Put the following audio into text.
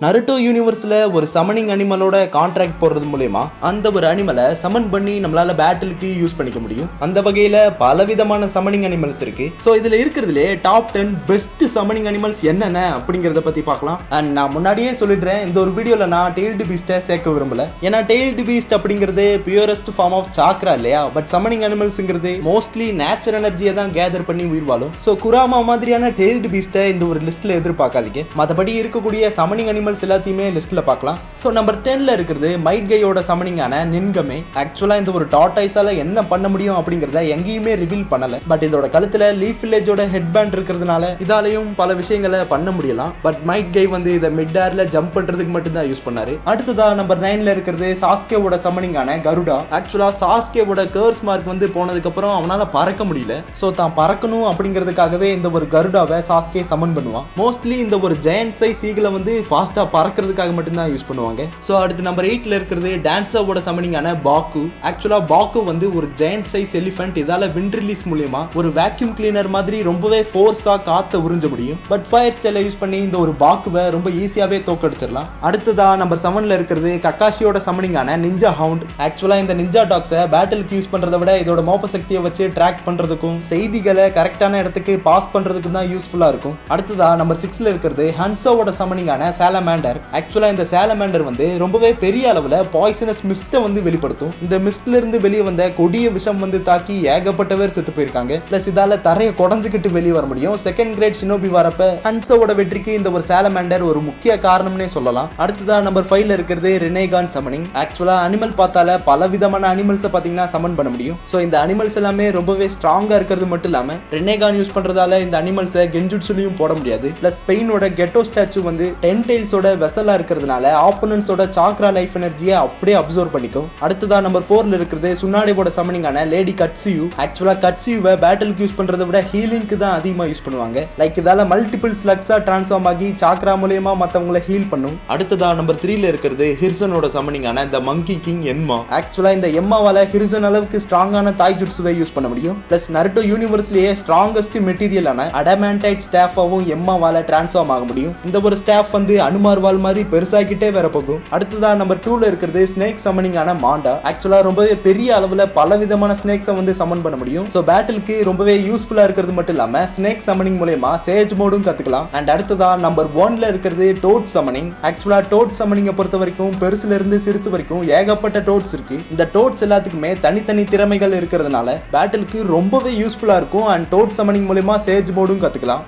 Naruto யூனிவர்ஸ்ல ஒரு சமனிங் அனிமலோட contract போடுறது மூலமா அந்த ஒரு அனிமலை சமன் பண்ணி நம்மளால பேட்டிலுக்கு யூஸ் பண்ணிக்க முடியும். அந்த வகையில பலவிதமான சமனிங் அனிமல்ஸ் இருக்கு. சோ இதுல இருக்கிறதுலே டாப் 10 பெஸ்ட் சமனிங் அனிமல்ஸ் என்னென்ன அப்படிங்கறத பத்தி பார்க்கலாம். அண்ட் நான் முன்னாடியே சொல்லிடுறேன், இந்த ஒரு வீடியோல நான் டெய்ல்டு பீஸ்ட்டை சேர்க்க விரும்பல. ஏன்னா டெய்ல்டு பீஸ்ட் அப்படிங்கிறது பியூரஸ்ட் ஃபார்ம் ஆஃப் சாக்ரா இல்லையா. பட் சமனிங் அனிமல்ஸ்ங்கிறது மோஸ்ட்லி நேச்சர் எனர்ஜியை தான் கேதர் பண்ணி உயிர் வாழும். ஸோ குராமா மாதிரியான டெய்ல்டு பீஸ்ட்டை இந்த ஒரு லிஸ்ட்ல எதிர்பார்க்காதீங்க. மற்றபடி இருக்கக்கூடிய சமனிங் அனிமல்ஸ் எல்லாத்தையுமே லிஸ்ட்ல பார்க்கலாம். ஸோ நம்பர் 10ல இருக்கிறது மைட் கையோட சமனிங்கான நின்கமே. ஆக்சுவலா இந்த ஒரு டார்டாய்ஸால என்ன பண்ண முடியும் அப்படிங்கறத எங்கேயுமே ரிவீல் பண்ணல. பட் இதோட கழுத்துல லீஃப் வில்லேஜோட ஹெட் பேண்ட் இருக்கிறதுனால இதாலையும் பல விஷயங்களை பண்ண முடியலாம். பட் மைட் கை வந்து இதை மிட் ஏர்ல ஜம்ப் பண்றதுக்கு மட்டும் தான் யூஸ் பண்ணாரு. அடுத்ததா நம்பர் 9ல இருக்கிறது சாஸ்கேவோட சமனிங்கான கருடா. ஆக்சுவலா சாஸ்கேவோட கர்ஸ் மார்க் வந்து போனதுக்கு அப்புறம் அவனால பறக்க முடியல. ஸோ தான் பறக்கணும் அப்படிங்கிறதுக்காகவே இந்த ஒரு கருடாவை சாஸ்கே சமன் பண்ணுவான். மோஸ்ட்லி இந்த ஒரு ஜெயண்ட் சைஸ் ஈகிளை வந்து ஃபாஸ்டா பறக்கிறதுக்காக மட்டும் தான் யூஸ் பண்ணுவாங்க. ஸோ அடுத்து நம்பர் 8ல இருக்கிறது டான்ஸரோட சமனிங்கான பாக்கு. ஆக்சுவலா பாக்கு வந்து ஒரு ஜெயண்ட் சைஸ் எலிஃபென்ட். இதால விண்ட் ரிலீஸ் மூலமா ஒரு வேக்யூம் கிளீனர் மாதிரி ரொம்பவே ஃபோர்ஸா காத்த உறிஞ்ச முடியும். பட் ஃபயர் ஸ்டைலை யூஸ் பண்ணி இந்த ஒரு பாக்குவை ரொம்ப ஈஸியாவே தோக்கடிச்சிடலாம். அடுத்ததா நம்பர் 7ல இருக்கிறது கக்காஷியோட சமனிங்கான நிஞ்சா ஹவுண்ட். ஆக்சுவலா இந்த நிஞ்சா டாக்ஸை பேட்டிலுக்கு யூஸ் பண்றதை விட இதோட மோப்ப சக்தியை வச்சு ட்ராக் பண்றதுக்கும் செய்திகளை கரெக்டான இடத்துக்கு பாஸ் பண்றதுக்கு தான் யூஸ்ஃபுல்லா இருக்கும். அடுத்ததா நம்பர் 6ல இருக்கிறது ஹன்சோவோட சமனிங்கான சாலமாண்டர். ஆக்சுவலா இந்த சாலமாண்டர் வந்து ரொம்பவே பெரிய அளவுல பாய்சனஸ் மிஸ்ட்டை வந்து வெளிப்படுத்தும். இந்த மிஸ்ட்ல இருந்து வெளியே வந்த கொடிய விஷம் வந்து தாக்கி ஏகப்பட்ட பேர் செத்து போயிருக்காங்க. பிளஸ் இதால தரைய குடஞ்சுக்கிட்டு வெளியே வர முடியும். செகண்ட் கிரேட் ஷினோபி வரப்ப ஹன்சோவோட வெற்றிக்கு இந்த ஒரு சாலமாண்டர் ஒரு முக்கிய காரணம்னே சொல்லலாம். அடுத்ததா நம்பர் 5ல இருக்கிறது ரெனேகான் சமனிங். ஆக்சுவலா அனிமல் பார்த்தால பல விதமான அனிமல்ஸை பாத்தீங்கன்னா சமன் பண்ண முடியும். ஸோ இந்த அனிமல்ஸ் எல்லாமே ரொம்பவே ஸ்ட்ராங்கா இருக்கிறது மட்டும் இல்லாம ரெனேகான் யூஸ் பண்றதால இந்த அனிமல்ஸை கெஞ்சுட்சுலையும் போட முடியாது. பிளஸ் பெயினோட கெட்டோ ஸ்டாச்சு வந்து 10 டெயில்ஸோட வெசலா இருக்கிறதுனால ஆப்போனன்ட்ஸோட சாக்ரா லைஃப் எனர்ஜியை அப்படியே அப்சர்வ் பண்ணிக்கும். அடுத்ததா நம்பர் 4ல இருக்கிறது சுனாடேவோட சமனிங்கான லேடி கட்சியூ. ஆக்சுவலா கட்சியூவை பேட்டிலுக்கு யூஸ் பண்றதை விட ஹீலிங்க்கு தான் அதிகமா யூஸ் பண்ணுவாங்க. லைக் இதால மல்டிபிள் ஸ்லக்ஸா டிரான்ஸ்ஃபார்ம் ஆகி சாக்ரா மூலமா மத்தவங்களை ஹீல் பண்ணும். அடுத்ததா நம்பர் 3ல இருக்கிறது ஹிர்சனோட சமனிங்கான த மங்கி கிங் எம்மா. ஆக்சுவலா இந்த எம்மாவால ஹிர்சன் அளவுக்கு ஸ்ட்ராங்கான தாய் ஜுட்சுவை யூஸ் பண்ண முடியும். பிளஸ் நருட்டோ யூனிவர்ஸ்லயே ஸ்ட்ராங்கஸ்ட் மெட்டீரியலான அடமான்டைட் ஸ்டாஃபாவும் எம்மாவால டிரான்ஸ்ஃபார்ம் ஆக முடியும். இந்த ஒரு ஸ்டாஃப் வந்து அனுமார் வால் மாதிரி பெருசாகிட்டே வேற போகும். அடுத்ததா நம்பர் 2ல இருக்கிறது ஸ்னேக் சமனிங்கான மாண்டா. ஆக்சுவலா ரொம்பவே பெரிய அளவுல பல விதமான ஸ்னேக்ஸை வந்து சமன் பண்ண முடியும். சோ பேட்டிலுக்கு ரொம்பவே யூஸ்ஃபுல்லா இருக்கிறது மட்டும் இல்லாம ஸ்னேக் சமனிங் மூலமா சேஜ் மோடும் கத்துக்கலாம். அண்ட் அடுத்ததா நம்பர் 1ல இருக்கிறது டோட் சமனிங். ஆக்சுவலா டோட் சமனிங்கை பொறுத்த வரைக்கும் பெருசுல இருந்து சிறுசு வரைக்கும் ஏகப்பட்ட டோட்ஸ் இருக்கு. இந்த டோட்ஸ் எல்லாத்துக்குமே தனித்தனி திறமைகள் இருக்கிறதுனால பேட்டிலுக்கு ரொம்பவே யூஸ்ஃபுல்லா இருக்கும். அண்ட் டோட் சமனிங் மூலமா சேஜ் மோடும் கத்துக்கலாம்.